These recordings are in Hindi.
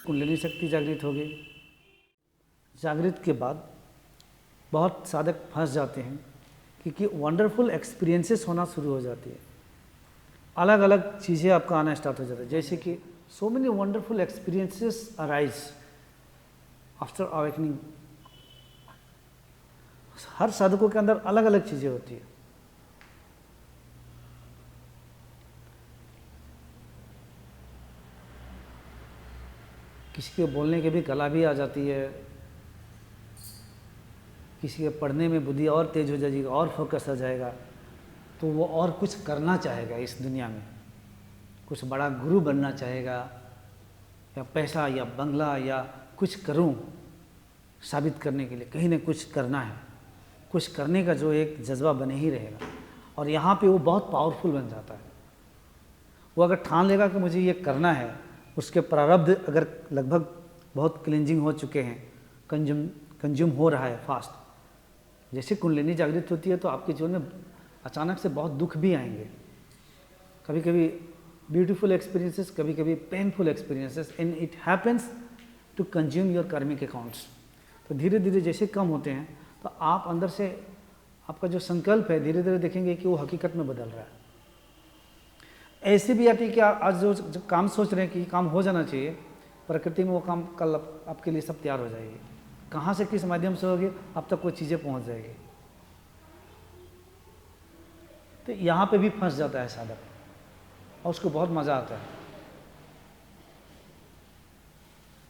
कुंडलिनी शक्ति जागृत होगी। जागृत के बाद बहुत साधक फंस जाते हैं क्योंकि वंडरफुल एक्सपीरियंसेस होना शुरू हो जाती है, अलग अलग चीज़ें आपका आना स्टार्ट हो जाता है, जैसे कि so many wonderful experiences arise after awakening. हर साधकों के अंदर अलग अलग चीज़ें होती है। किसी के बोलने की भी कला भी आ जाती है, किसी के पढ़ने में बुद्धि और तेज हो जाएगी, और फोकस आ जाएगा, तो वो और कुछ करना चाहेगा इस दुनिया में, कुछ बड़ा गुरु बनना चाहेगा, या पैसा या बंगला या कुछ करूं साबित करने के लिए, कहीं ना कुछ करना है, कुछ करने का जो एक जज्बा बने ही रहेगा। और यहाँ पे वो बहुत पावरफुल बन जाता है। वो अगर ठान लेगा कि मुझे ये करना है, उसके प्रारब्ध अगर लगभग बहुत क्लिनजिंग हो चुके हैं, कंज्यूम हो रहा है फास्ट, जैसे कुंडलिनी जागृत होती है तो आपके जीवन में अचानक से बहुत दुख भी आएंगे, कभी कभी ब्यूटीफुल एक्सपीरियंसेस, कभी कभी painful experiences, and it happens to consume your karmic accounts. तो धीरे धीरे जैसे कम होते हैं तो आप अंदर से आपका जो संकल्प है धीरे धीरे देखेंगे कि वो हकीकत में बदल रहा है। ऐसी भी आती है कि आज जो काम सोच रहे हैं कि काम हो जाना चाहिए, प्रकृति में वो काम कल आपके लिए सब तैयार हो जाएगी। कहाँ से किस माध्यम से होगी, अब तक वो चीज़ें पहुँच जाएगी। तो यहाँ पे भी फंस जाता है साधक और उसको बहुत मज़ा आता है।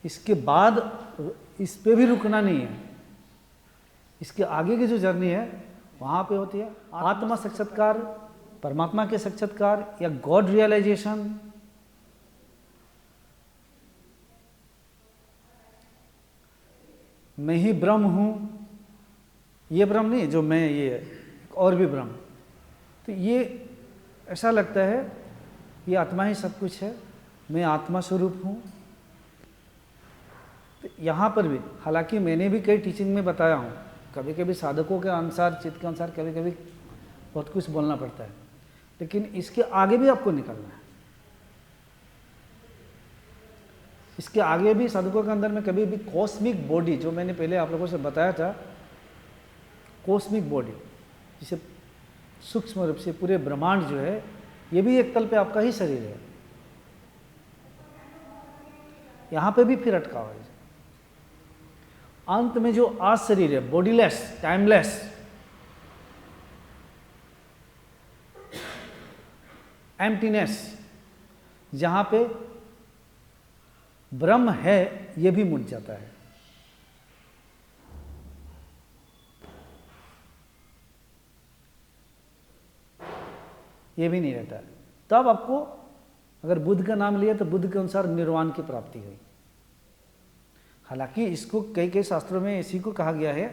इसके बाद इस पे भी रुकना नहीं है, इसके आगे की जो जर्नी है वहाँ पे होती है आत्मा साक्षात्कार, परमात्मा के साक्षात्कार या गॉड रियलाइजेशन। मैं ही ब्रह्म हूँ, ये ब्रह्म नहीं जो मैं, ये और भी ब्रह्म। तो ये ऐसा लगता है ये आत्मा ही सब कुछ है, मैं आत्मा स्वरूप हूँ। तो यहाँ पर भी हालांकि मैंने भी कई टीचिंग में बताया हूँ, कभी कभी साधकों के अनुसार, चित्त के अनुसार कभी कभी बहुत कुछ बोलना पड़ता है, लेकिन इसके आगे भी आपको निकलना है। इसके आगे भी साधकों के अंदर में कभी भी कॉस्मिक बॉडी, जो मैंने पहले आप लोगों से बताया था, कॉस्मिक बॉडी जिसे सूक्ष्म रूप से पूरे ब्रह्मांड जो है, ये भी एक तल पे आपका ही शरीर है। यहाँ पे भी फिर अटका हुआ है। अंत में जो आज शरीर है, बॉडीलेस, टाइमलेस, एम्प्टीनेस, जहाँ पे ब्रह्म है, ये भी मुट जाता है। ये भी नहीं रहता है। तब आपको अगर बुद्ध का नाम लिया तो बुद्ध के अनुसार निर्वाण की प्राप्ति हुई। हालांकि इसको कई कई शास्त्रों में इसी को कहा गया है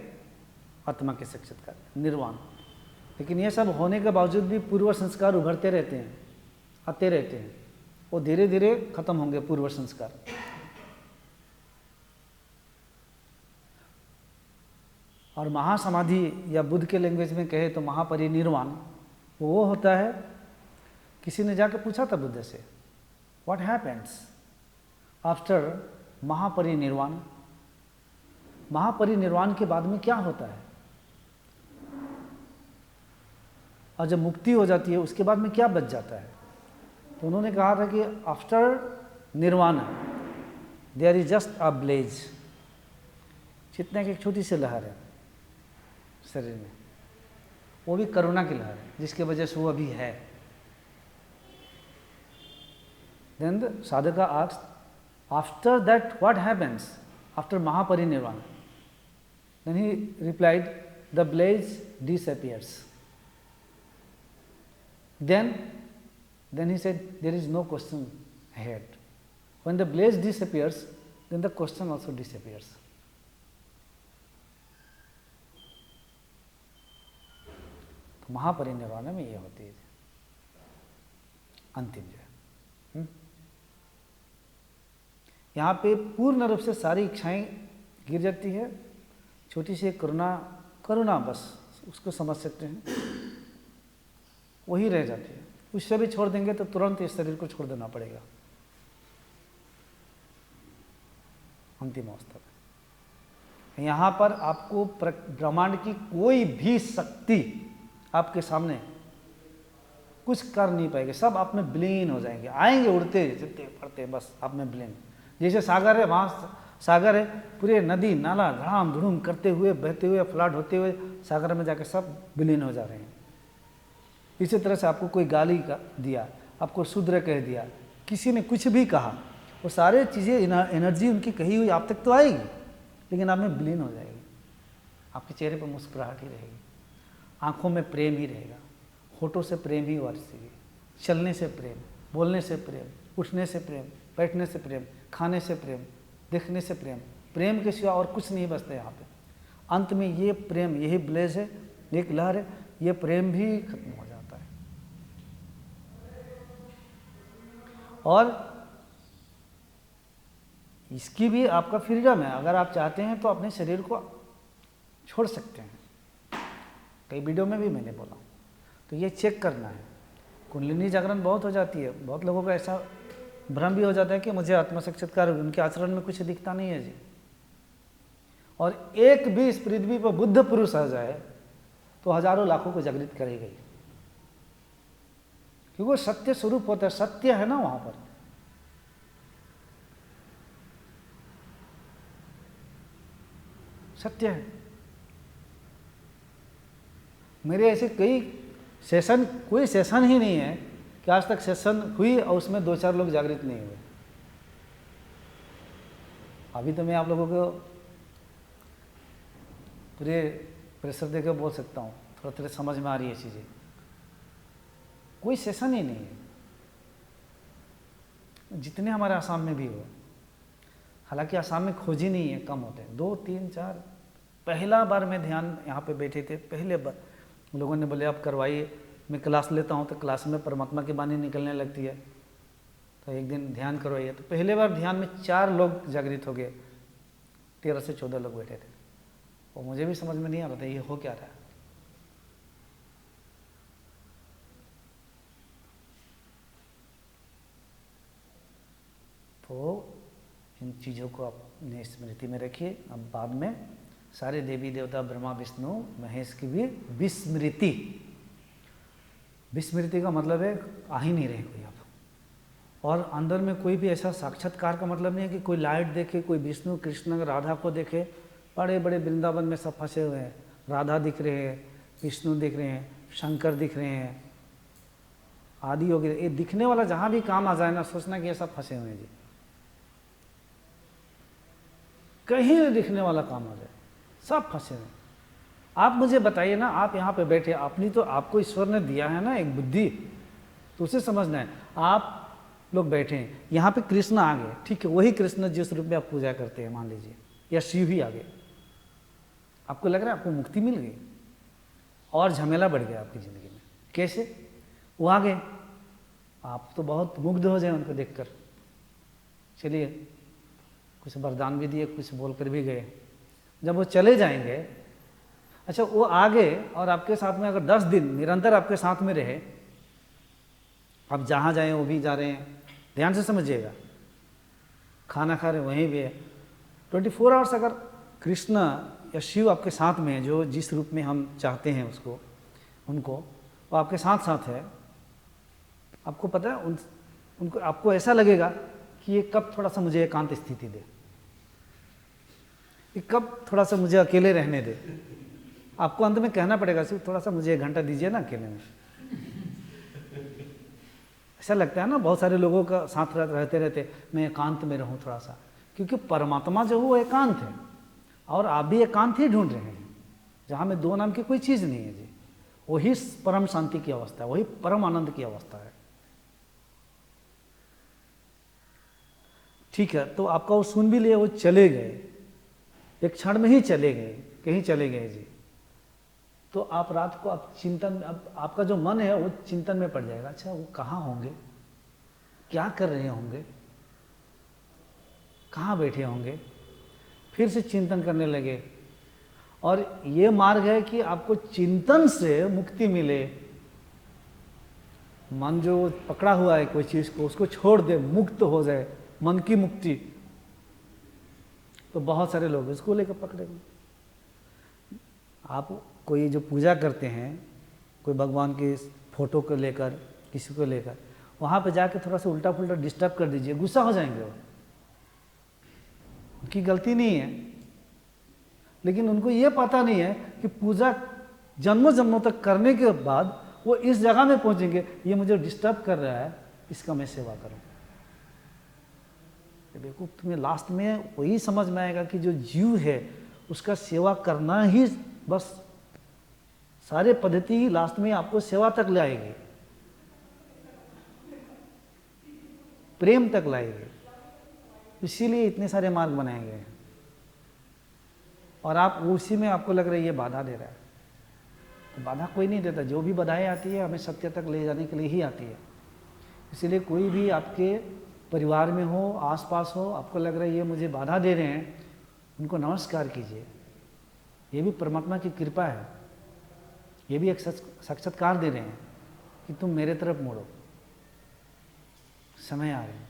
आत्मा के साक्षात्कार, निर्वाण। लेकिन ये सब होने के बावजूद भी पूर्व संस्कार उभरते रहते हैं, आते रहते हैं, वो धीरे धीरे खत्म होंगे पूर्व संस्कार। और महासमाधि या बुद्ध के लैंग्वेज में कहे तो महापरिनिर्वाण वो होता है। किसी ने जाकर पूछा था बुद्ध से, व्हाट हैपेंस आफ्टर महापरिनिर्वाण, महापरिनिर्वाण के बाद में क्या होता है, और जब मुक्ति हो जाती है उसके बाद में क्या बच जाता है। तो उन्होंने कहा था कि after nirvana there is just a blaze, चितना की एक छोटी सी लहर है शरीर में, वो भी करुणा की लहर है, जिसके वजह से वो अभी है। Then the sadhaka asked, after that what happens after Mahaparinirvana? Then he replied, the blaze disappears. Then he said, there is no question ahead. When the blaze disappears, then the question also disappears. तो महापरिनिर्वाण में ये होती है अंतिम जो है। यहाँ पे पूर्ण रूप से सारी इच्छाएं गिर जाती है, छोटी सी करुणा बस उसको समझ सकते हैं, वही रह जाती है। उससे भी छोड़ देंगे तो तुरंत इस शरीर को छोड़ देना पड़ेगा। अंतिम अवस्था में। यहाँ पर आपको ब्रह्मांड की कोई भी शक्ति आपके सामने कुछ कर नहीं पाएगी, सब आप में विलीन हो जाएंगे, आएंगे उड़ते चलते पड़ते बस आप में विलीन। जैसे सागर है, वहाँ सागर है, पूरे नदी नाला धड़ाम धुड़ूम करते हुए बहते हुए फ्लड होते हुए सागर में जाकर सब विलीन हो जा रहे हैं। इसी तरह से आपको कोई गाली का दिया, आपको शूद्र कह दिया, किसी ने कुछ भी कहा, वो सारे चीज़ें एनर्जी उनकी कही हुई आप तक तो आएगी, लेकिन आप में विलीन हो जाएगी। आपके चेहरे पर मुस्कुराहट ही रहेगी, आँखों में प्रेम ही रहेगा, होठों से प्रेम ही बरसेगी, चलने से प्रेम, बोलने से प्रेम, उठने से प्रेम, बैठने से प्रेम, खाने से प्रेम, देखने से प्रेम, प्रेम के सिवा और कुछ नहीं बचता यहाँ पे। अंत में ये प्रेम, यही ब्लेज है, एक लहर है, ये प्रेम भी खत्म हो जाता है। और इसकी भी आपका फ्रीडम है, अगर आप चाहते हैं तो अपने शरीर को छोड़ सकते हैं, कई वीडियो में भी मैंने बोला। तो ये चेक करना है। कुंडलिनी जागरण बहुत हो जाती है, बहुत लोगों का ऐसा भ्रम भी हो जाता है कि मुझे आत्म साक्षात्कार, उनके आचरण में कुछ दिखता नहीं है जी। और एक भी इस पृथ्वी पर बुद्ध पुरुष आ जाए तो हजारों लाखों को जागृत करेगा ही, क्योंकि वो सत्य स्वरूप होता है, सत्य है ना वहां पर। सत्य है। मेरे ऐसे कई सेशन, कोई सेशन ही नहीं है कि आज तक सेशन हुई और उसमें 2-4 लोग जागृत नहीं हुए। अभी तो मैं आप लोगों को पूरे प्रेशर देकर बोल सकता हूँ, थोड़ा थोड़ा समझ में आ रही है चीज़ें। कोई सेशन ही नहीं है, जितने हमारे आसाम में भी हुए। हालांकि आसाम में खोज ही नहीं है, कम होते हैं, 2, 3, 4। पहला बार मैं ध्यान यहाँ पे बैठे थे, पहले बार लोगों ने बोले आप करवाइए। मैं क्लास लेता हूँ तो क्लास में परमात्मा की वाणी निकलने लगती है, तो एक दिन ध्यान करवाइए। तो पहले बार ध्यान में 4 लोग जागृत हो गए, 13 से 14 लोग बैठे थे। और मुझे भी समझ में नहीं आ रहा था ये हो क्या रहा है। तो इन चीज़ों को अपने स्मृति में रखिए। अब बाद में सारे देवी देवता ब्रह्मा विष्णु महेश की भी विस्मृति, विस्मृति का मतलब है आ ही नहीं रहे कोई आप। और अंदर में कोई भी ऐसा साक्षात्कार का मतलब नहीं है कि कोई लाइट देखे, कोई विष्णु कृष्ण राधा को देखे। बड़े बड़े वृंदावन में सब फंसे हुए हैं, राधा दिख रहे हैं, विष्णु दिख रहे हैं, शंकर दिख रहे हैं, आदि हो गए। ये दिखने वाला जहाँ भी काम आ जाए ना, सोचना कि ये सब फंसे हुए हैं जी। कहीं भी दिखने वाला काम आ जाए, सब फंसे हुए। आप मुझे बताइए ना, आप यहाँ पे बैठे, अपनी तो आपको ईश्वर ने दिया है ना एक बुद्धि, तो उसे समझना है। आप लोग बैठे हैं, यहाँ पे कृष्ण आ गए, ठीक है, वही कृष्ण जिस रूप में आप पूजा करते हैं मान लीजिए, या शिव ही आ गए, आपको लग रहा है आपको मुक्ति मिल गई और झमेला बढ़ गया आपकी ज़िंदगी में। कैसे? वो आ गए, आप तो बहुत मुग्ध हो जाए उनको देखकर। चलिए, कुछ वरदान भी दिए, कुछ बोलकर भी गए। जब वो चले जाएंगे, अच्छा वो आ गए और आपके साथ में अगर 10 दिन निरंतर आपके साथ में रहे, आप जहाँ जाएं वो भी जा रहे हैं, ध्यान से समझिएगा, खाना खा रहे वहीं भी है, 24 आवर्स अगर कृष्ण या शिव आपके साथ में है, जो जिस रूप में हम चाहते हैं उसको, उनको, वो आपके साथ साथ है, आपको पता है उनको, आपको ऐसा लगेगा कि ये कब थोड़ा सा मुझे एकांत स्थिति दे, ये कब थोड़ा सा मुझे अकेले रहने दे। आपको अंत में कहना पड़ेगा सिर्फ थोड़ा सा मुझे 1 घंटा दीजिए ना अकेले में। ऐसा लगता है ना, बहुत सारे लोगों का साथ रहते रहते मैं एकांत में रहूं थोड़ा सा, क्योंकि परमात्मा जो है वो एकांत है और आप भी एकांत ही ढूंढ रहे हैं, जहाँ में 2 नाम की कोई चीज़ नहीं है जी। वही परम शांति की अवस्था है, वही परम आनंद की अवस्था है। ठीक है, तो आपका वो सुन भी लिया, वो चले गए, एक क्षण में ही चले गए, कहीं चले गए जी। तो आप रात को आप चिंतन, अब आपका जो मन है वो चिंतन में पड़ जाएगा, अच्छा वो कहाँ होंगे, क्या कर रहे होंगे, कहाँ बैठे होंगे। फिर से चिंतन करने लगे, और ये मार्ग है कि आपको चिंतन से मुक्ति मिले। मन जो पकड़ा हुआ है कोई चीज़ को, उसको छोड़ दे, मुक्त हो जाए, मन की मुक्ति। तो बहुत सारे लोग इसको लेकर पकड़ेंगे। आप कोई जो पूजा करते हैं कोई भगवान की फ़ोटो को लेकर, किसी को लेकर, वहाँ पे जाके थोड़ा सा उल्टा पुल्टा डिस्टर्ब कर दीजिए, गुस्सा हो जाएंगे वो। उनकी गलती नहीं है, लेकिन उनको ये पता नहीं है कि पूजा जन्मों जन्मों तक करने के बाद वो इस जगह में पहुँचेंगे, ये मुझे डिस्टर्ब कर रहा है, इसका मैं सेवा करूँ। देखो तुम्हें लास्ट में वही समझ में आएगा कि जो जीव है उसका सेवा करना ही बस, सारे पद्धति ही लास्ट में आपको सेवा तक लाएगी, प्रेम तक लाएगी। इसीलिए इतने सारे मार्ग बनाए गए हैं। और आप उसी में आपको लग रहा है ये बाधा दे रहा है, तो बाधा कोई नहीं देता। जो भी बाधाएं आती है हमें सत्य तक ले जाने के लिए ही आती है। इसीलिए कोई भी आपके परिवार में हो, आसपास हो, आपको लग रहा है ये मुझे बाधा दे रहे हैं, उनको नमस्कार कीजिए। ये भी परमात्मा की कृपा है, ये भी एक साक्षात्कार दे रहे हैं कि तुम मेरे तरफ मुड़ो, समय आ रहे हैं।